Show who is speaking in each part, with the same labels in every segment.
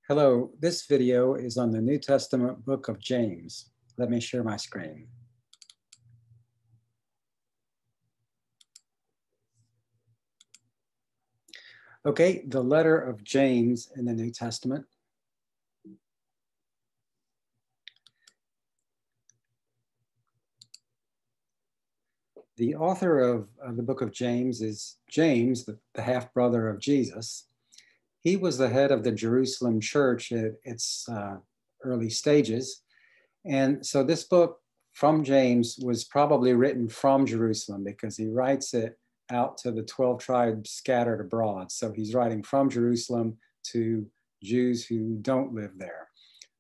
Speaker 1: Hello, this video is on the New Testament book of James. Let me share my screen. Okay, the letter of James in the New Testament. The author of the book of James is James, the half-brother of Jesus. He was the head of the Jerusalem church at its early stages. And so this book from James was probably written from Jerusalem because he writes it out to the 12 tribes scattered abroad. So he's writing from Jerusalem to Jews who don't live there.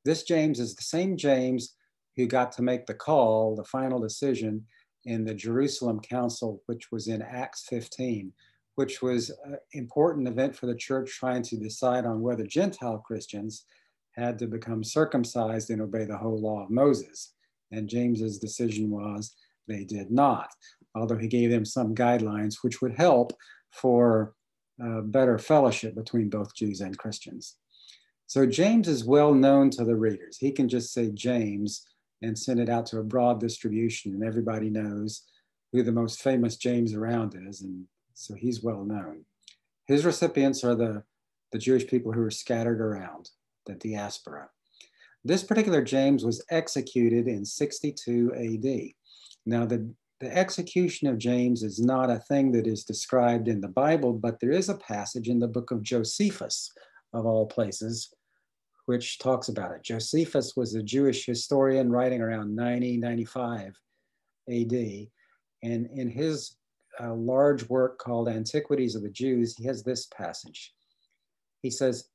Speaker 1: This James is the same James who got to make the call, the final decision in the Jerusalem Council, which was in Acts 15, which was an important event for the church trying to decide on whether Gentile Christians had to become circumcised and obey the whole law of Moses. And James's decision was they did not, although he gave them some guidelines which would help for better fellowship between both Jews and Christians. So James is well known to the readers. He can just say James and send it out to a broad distribution, and everybody knows who the most famous James around is, and so he's well known. His recipients are the Jewish people who are scattered around, the diaspora. This particular James was executed in 62 AD. Now, the execution of James is not a thing that is described in the Bible, but there is a passage in the book of Josephus, of all places, which talks about it. Josephus was a Jewish historian writing around 95 AD. And in his large work called Antiquities of the Jews, he has this passage. He says,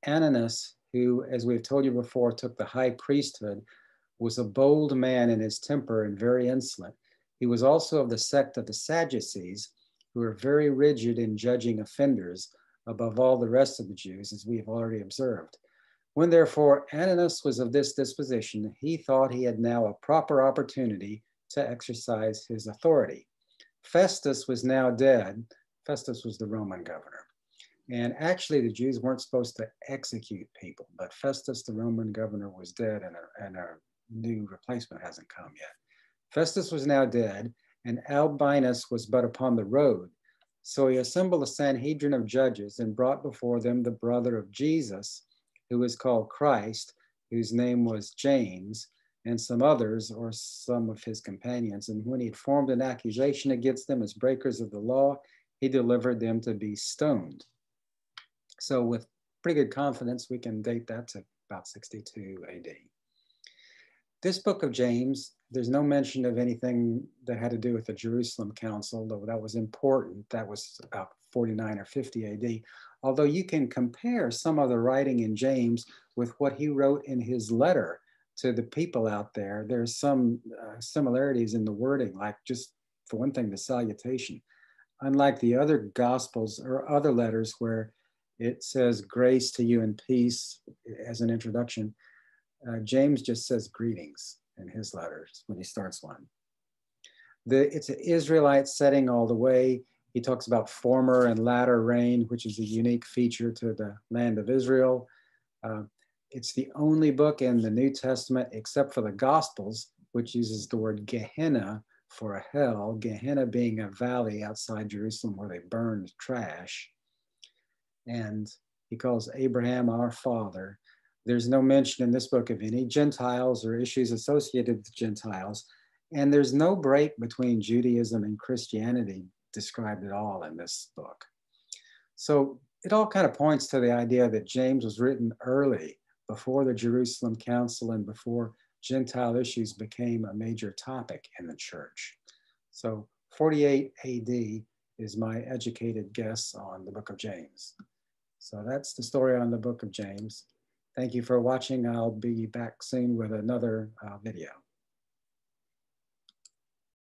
Speaker 1: Ananus, who, as we've told you before, took the high priesthood, was a bold man in his temper and very insolent. He was also of the sect of the Sadducees, who were very rigid in judging offenders above all the rest of the Jews, as we have already observed. When therefore Ananus was of this disposition, he thought he had now a proper opportunity to exercise his authority. Festus was now dead. Festus was the Roman governor. And actually the Jews weren't supposed to execute people, but Festus, the Roman governor, was dead and a new replacement hasn't come yet. Festus was now dead, and Albinus was but upon the road. So he assembled a Sanhedrin of judges and brought before them the brother of Jesus, who was called Christ, whose name was James, and some others, or some of his companions. And when he had formed an accusation against them as breakers of the law, he delivered them to be stoned. So with pretty good confidence, we can date that to about 62 AD. This book of James, there's no mention of anything that had to do with the Jerusalem Council, though that was important. That was about 49 or 50 AD. Although you can compare some of the writing in James with what he wrote in his letter to the people out there. There's some similarities in the wording, like just for one thing, the salutation. Unlike the other Gospels or other letters where it says grace to you and peace as an introduction, James just says greetings in his letters when he starts one. It's an Israelite setting all the way. He talks about former and latter rain, which is a unique feature to the land of Israel. It's the only book in the New Testament, except for the Gospels, which uses the word Gehenna for a hell, Gehenna being a valley outside Jerusalem where they burned trash. And he calls Abraham our father. There's no mention in this book of any Gentiles or issues associated with Gentiles. And there's no break between Judaism and Christianity described at all in this book. So it all kind of points to the idea that James was written early, before the Jerusalem Council and before Gentile issues became a major topic in the church. So 48 AD is my educated guess on the book of James. So that's the story on the book of James. Thank you for watching. I'll be back soon with another video.